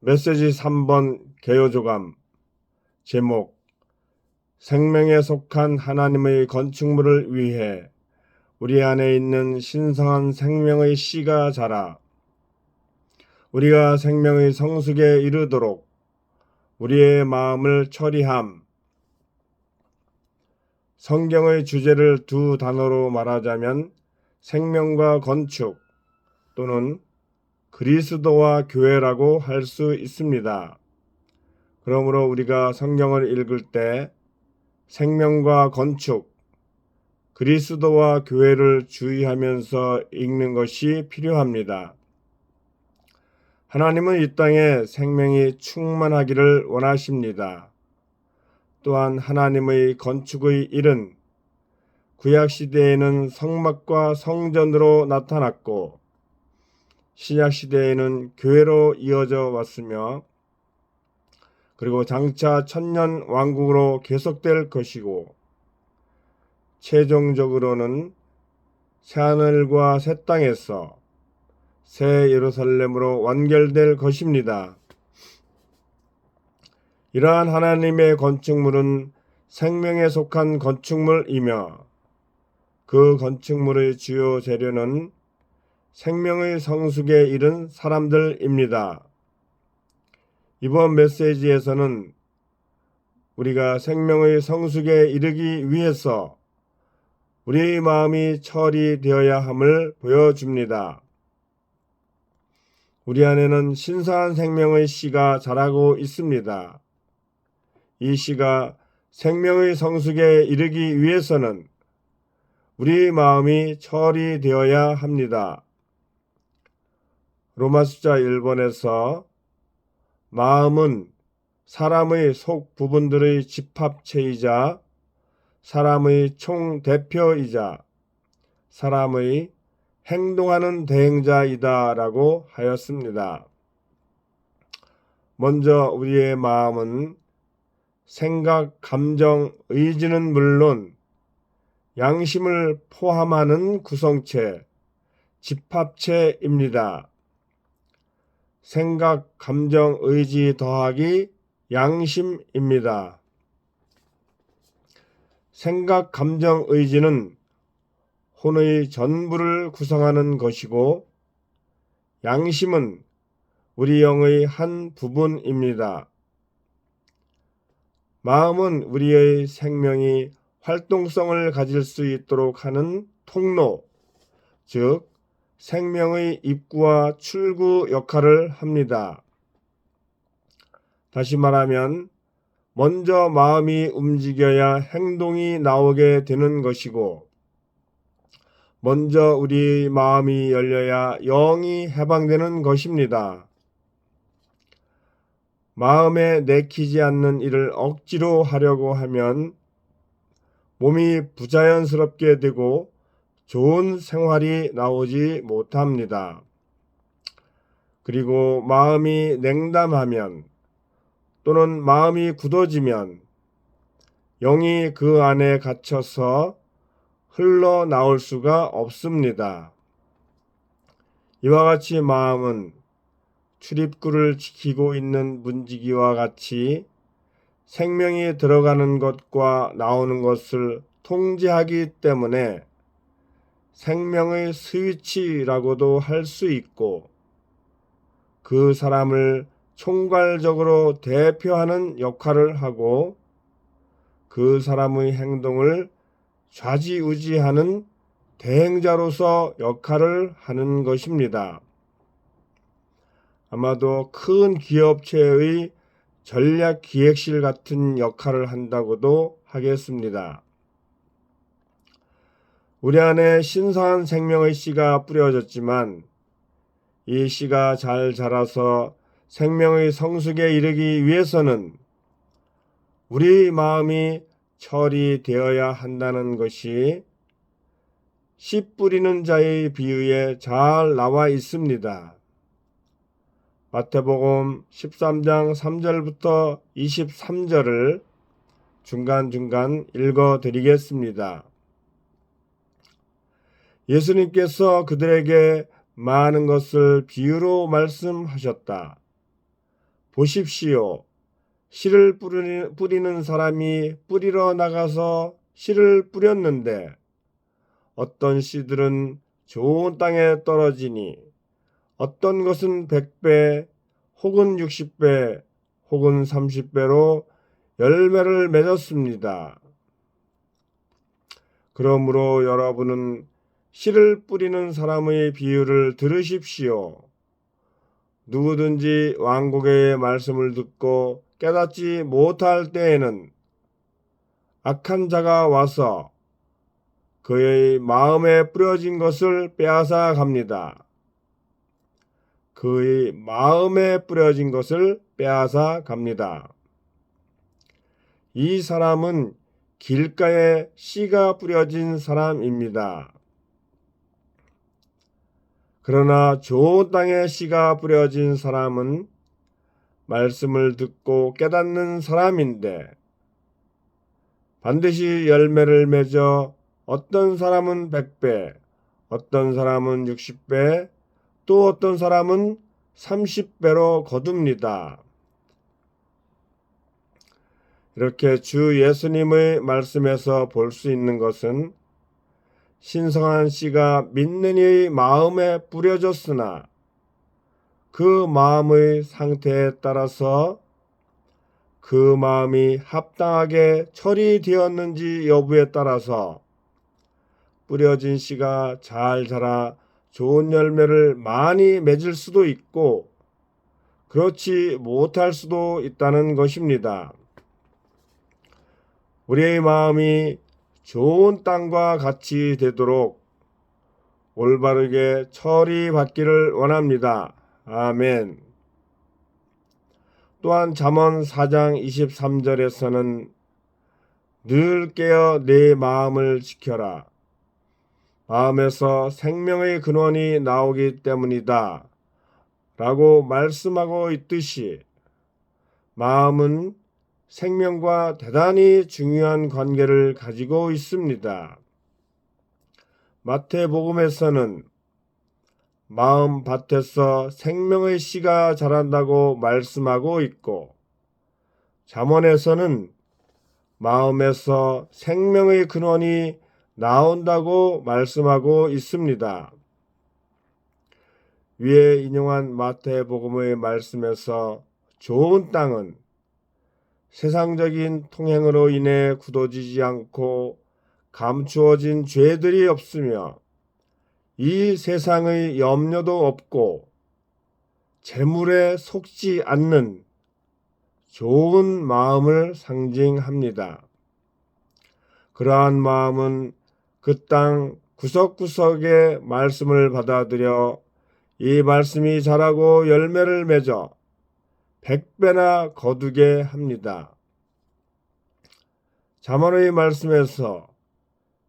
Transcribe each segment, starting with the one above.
메시지 3번 개요조감. 제목: 생명에 속한 하나님의 건축물을 위해 우리 안에 있는 신성한 생명의 씨가 자라 우리가 생명의 성숙에 이르도록 우리의 마음을 처리함. 성경의 주제를 두 단어로 말하자면 생명과 건축 또는 그리스도와 교회라고 할 수 있습니다. 그러므로 우리가 성경을 읽을 때 생명과 건축, 그리스도와 교회를 주의하면서 읽는 것이 필요합니다. 하나님은 이 땅에 생명이 충만하기를 원하십니다. 또한 하나님의 건축의 일은 구약시대에는 성막과 성전으로 나타났고 신약시대에는 교회로 이어져 왔으며 그리고 장차 천년 왕국으로 계속될 것이고 최종적으로는 새하늘과 새 땅에서 새 예루살렘으로 완결될 것입니다. 이러한 하나님의 건축물은 생명에 속한 건축물이며 그 건축물의 주요 재료는 생명의 성숙에 이른 사람들입니다. 이번 메시지에서는 우리가 생명의 성숙에 이르기 위해서 우리의 마음이 처리되어야 함을 보여줍니다. 우리 안에는 신성한 생명의 씨가 자라고 있습니다. 이 씨가 생명의 성숙에 이르기 위해서는 우리의 마음이 처리되어야 합니다. 로마서 1번에서 마음은 사람의 속 부분들의 집합체이자 사람의 총대표이자 사람의 행동하는 대행자이다 라고 하였습니다. 먼저 우리의 마음은 생각, 감정, 의지는 물론 양심을 포함하는 구성체, 집합체입니다. 생각, 감정, 의지 더하기 양심입니다. 생각, 감정, 의지는 혼의 전부를 구성하는 것이고 양심은 우리 영의 한 부분입니다. 마음은 우리의 생명이 활동성을 가질 수 있도록 하는 통로, 즉 생명의 입구와 출구 역할을 합니다. 다시 말하면 먼저 마음이 움직여야 행동이 나오게 되는 것이고 먼저 우리 마음이 열려야 영이 해방되는 것입니다. 마음에 내키지 않는 일을 억지로 하려고 하면 몸이 부자연스럽게 되고 좋은 생활이 나오지 못합니다. 그리고 마음이 냉담하면 또는 마음이 굳어지면 영이 그 안에 갇혀서 흘러나올 수가 없습니다. 이와 같이 마음은 출입구를 지키고 있는 문지기와 같이 생명이 들어가는 것과 나오는 것을 통제하기 때문에 생명의 스위치라고도 할 수 있고 그 사람을 총괄적으로 대표하는 역할을 하고 그 사람의 행동을 좌지우지하는 대행자로서 역할을 하는 것입니다. 아마도 큰 기업체의 전략기획실 같은 역할을 한다고도 하겠습니다. 우리 안에 신성한 생명의 씨가 뿌려졌지만 이 씨가 잘 자라서 생명의 성숙에 이르기 위해서는 우리 마음이 처리되어야 한다는 것이 씨 뿌리는 자의 비유에 잘 나와 있습니다. 마태복음 13장 3절부터 23절을 중간중간 읽어 드리겠습니다. 예수님께서 그들에게 많은 것을 비유로 말씀하셨다. 보십시오. 씨를 뿌리는 사람이 뿌리러 나가서 씨를 뿌렸는데 어떤 씨들은 좋은 땅에 떨어지니 어떤 것은 100배 혹은 60배 혹은 30배로 열매를 맺었습니다. 그러므로 여러분은 씨를 뿌리는 사람의 비유를 들으십시오. 누구든지 왕국의 말씀을 듣고 깨닫지 못할 때에는 악한 자가 와서 그의 마음에 뿌려진 것을 빼앗아 갑니다. 그의 마음에 뿌려진 것을 빼앗아 갑니다. 이 사람은 길가에 씨가 뿌려진 사람입니다. 그러나 좋은 땅에 씨가 뿌려진 사람은 말씀을 듣고 깨닫는 사람인데 반드시 열매를 맺어 어떤 사람은 100배, 어떤 사람은 60배, 또 어떤 사람은 30배로 거둡니다. 이렇게 주 예수님의 말씀에서 볼 수 있는 것은 신성한 씨가 믿는 이의 마음에 뿌려졌으나 그 마음의 상태에 따라서 그 마음이 합당하게 처리되었는지 여부에 따라서 뿌려진 씨가 잘 자라 좋은 열매를 많이 맺을 수도 있고 그렇지 못할 수도 있다는 것입니다. 우리의 마음이 좋은 땅과 같이 되도록 올바르게 처리받기를 원합니다. 아멘. 또한 잠언 4장 23절에서는 늘 깨어 내 마음을 지켜라. 마음에서 생명의 근원이 나오기 때문이다. 라고 말씀하고 있듯이 마음은 생명과 대단히 중요한 관계를 가지고 있습니다. 마태복음에서는 마음 밭에서 생명의 씨가 자란다고 말씀하고 있고 잠언에서는 마음에서 생명의 근원이 나온다고 말씀하고 있습니다. 위에 인용한 마태복음의 말씀에서 좋은 땅은 세상적인 통행으로 인해 굳어지지 않고 감추어진 죄들이 없으며 이 세상의 염려도 없고 재물에 속지 않는 좋은 마음을 상징합니다. 그러한 마음은 그 땅 구석구석의 말씀을 받아들여 이 말씀이 자라고 열매를 맺어 100배나 거두게 합니다. 잠언의 말씀에서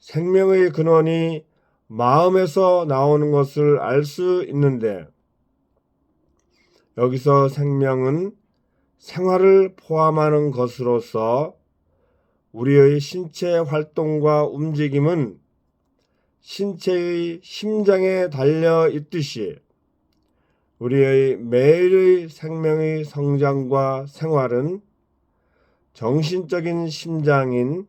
생명의 근원이 마음에서 나오는 것을 알 수 있는데 여기서 생명은 생활을 포함하는 것으로서 우리의 신체 활동과 움직임은 신체의 심장에 달려 있듯이 우리의 매일의 생명의 성장과 생활은 정신적인 심장인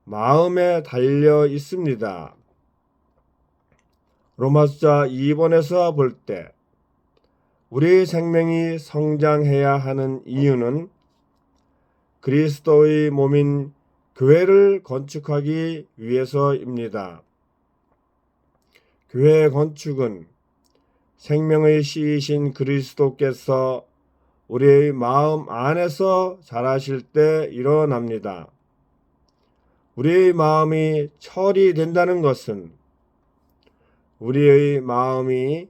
마음에 달려 있습니다. 로마서 2번에서 볼 때 우리의 생명이 성장해야 하는 이유는 그리스도의 몸인 교회를 건축하기 위해서입니다. 교회 건축은 생명의 씨이신 그리스도께서 우리의 마음 안에서 자라실 때 일어납니다. 우리의 마음이 처리된다는 것은 우리의 마음이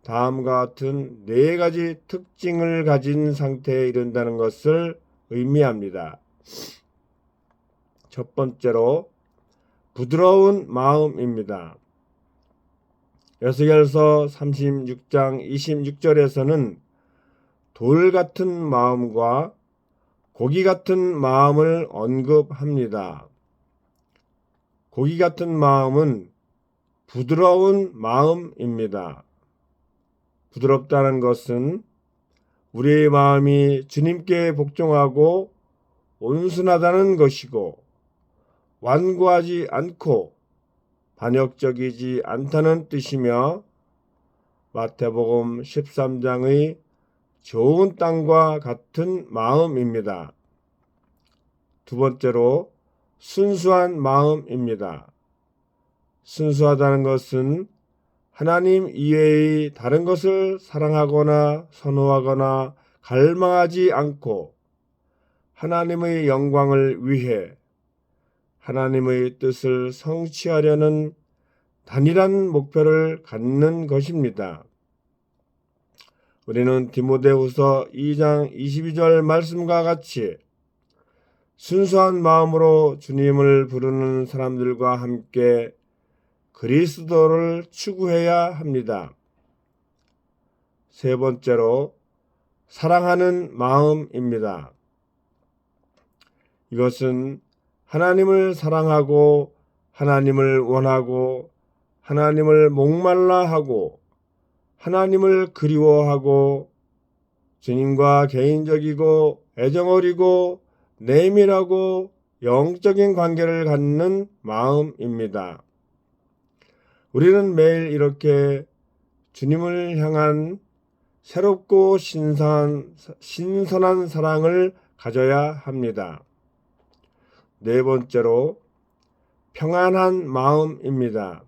다음과 같은 4가지 특징을 가진 상태에 이른다는 것을 의미합니다. 첫 번째로 부드러운 마음입니다. 에스겔서 36장 26절에서는 돌 같은 마음과 고기 같은 마음을 언급합니다. 고기 같은 마음은 부드러운 마음입니다. 부드럽다는 것은 우리의 마음이 주님께 복종하고 온순하다는 것이고 완고하지 않고 반역적이지 않다는 뜻이며 마태복음 13장의 좋은 땅과 같은 마음입니다. 두 번째로 순수한 마음입니다. 순수하다는 것은 하나님 이외의 다른 것을 사랑하거나 선호하거나 갈망하지 않고 하나님의 영광을 위해 하나님의 뜻을 성취하려는 단일한 목표를 갖는 것입니다. 우리는 디모데후서 2장 22절 말씀과 같이 순수한 마음으로 주님을 부르는 사람들과 함께 그리스도를 추구해야 합니다. 세 번째로 사랑하는 마음입니다. 이것은 하나님을 사랑하고 하나님을 원하고 하나님을 목말라 하고 하나님을 그리워하고 주님과 개인적이고 애정어리고 내밀하고 영적인 관계를 갖는 마음입니다. 우리는 매일 이렇게 주님을 향한 새롭고 신선한 사랑을 가져야 합니다. 네 번째로 평안한 마음입니다.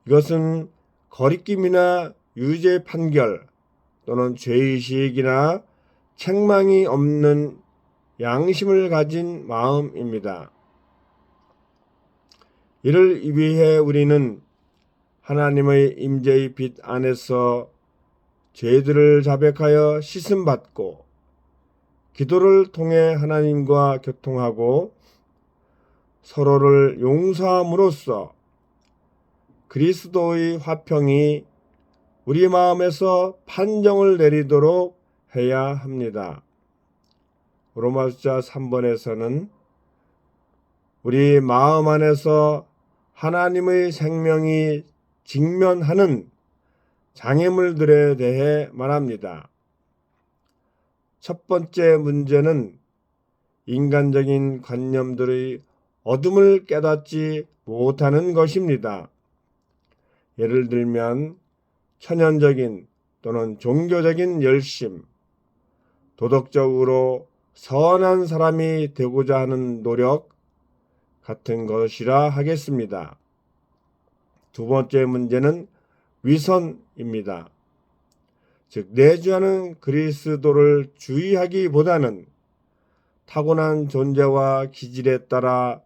이것은 거리낌이나 유죄 판결 또는 죄의식이나 책망이 없는 양심을 가진 마음입니다. 이를 위해 우리는 하나님의 임재의 빛 안에서 죄들을 자백하여 씻음받고 기도를 통해 하나님과 교통하고 서로를 용서함으로써 그리스도의 화평이 우리 마음에서 판정을 내리도록 해야 합니다. 로마서 3번에서는 우리 마음 안에서 하나님의 생명이 직면하는 장애물들에 대해 말합니다. 첫 번째 문제는 인간적인 관념들의 어둠을 깨닫지 못하는 것입니다. 예를 들면 천연적인 또는 종교적인 열심, 도덕적으로 선한 사람이 되고자 하는 노력 같은 것이라 하겠습니다. 두 번째 문제는 위선입니다. 즉 내주하는 그리스도를 주의하기보다는 타고난 존재와 기질에 따라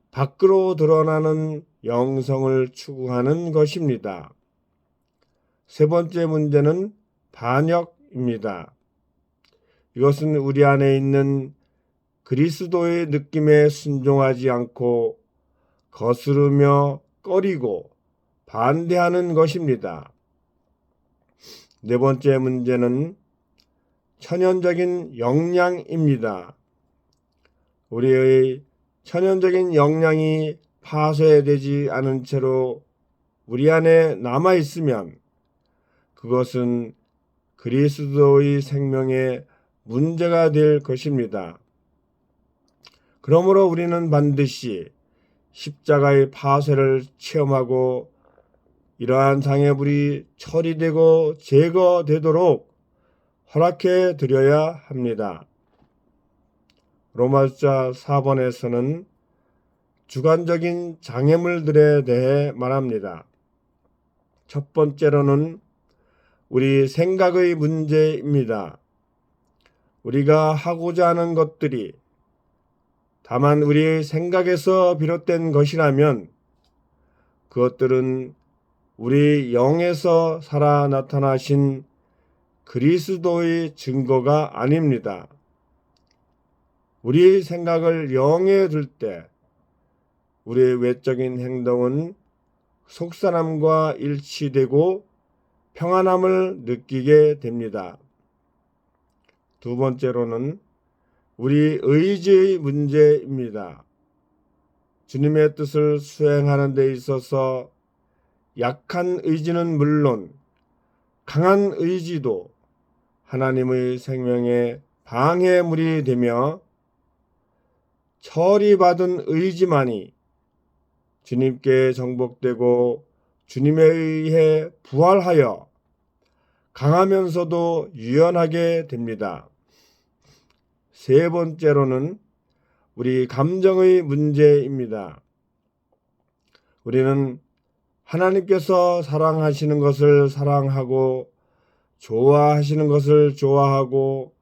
밖으로 드러나는 영성을 추구하는 것입니다. 세 번째 문제는 반역입니다. 이것은 우리 안에 있는 그리스도의 느낌에 순종하지 않고 거스르며 꺼리고 반대하는 것입니다. 네 번째 문제는 천연적인 역량입니다. 우리의 천연적인 역량이 파쇄되지 않은 채로 우리 안에 남아 있으면 그것은 그리스도의 생명에 문제가 될 것입니다. 그러므로 우리는 반드시 십자가의 파쇄를 체험하고 이러한 장애물이 처리되고 제거되도록 허락해 드려야 합니다. 로마서 4번에서는 주관적인 장애물들에 대해 말합니다. 첫 번째로는 우리 생각의 문제입니다. 우리가 하고자 하는 것들이 다만 우리의 생각에서 비롯된 것이라면 그것들은 우리 영에서 살아 나타나신 그리스도의 증거가 아닙니다. 우리의 생각을 영에 둘 때 우리의 외적인 행동은 속사람과 일치되고 평안함을 느끼게 됩니다. 두 번째로는 우리 의지의 문제입니다. 주님의 뜻을 수행하는 데 있어서 약한 의지는 물론 강한 의지도 하나님의 생명의 방해물이 되며 처리받은 의지만이 주님께 정복되고 주님에 의해 부활하여 강하면서도 유연하게 됩니다. 세 번째로는 우리 감정의 문제입니다. 우리는 하나님께서 사랑하시는 것을 사랑하고 좋아하시는 것을 좋아하고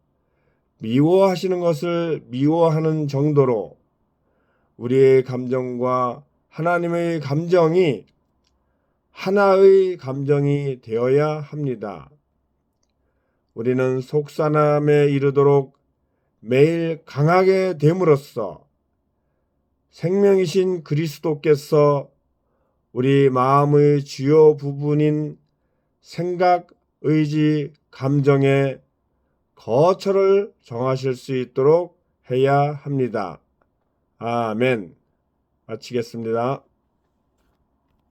미워하시는 것을 미워하는 정도로 우리의 감정과 하나님의 감정이 하나의 감정이 되어야 합니다. 우리는 속사남에 이르도록 매일 강하게 됨으로써 생명이신 그리스도께서 우리 마음의 주요 부분인 생각, 의지, 감정의 거처를 정하실 수 있도록 해야 합니다. 아멘. 마치겠습니다.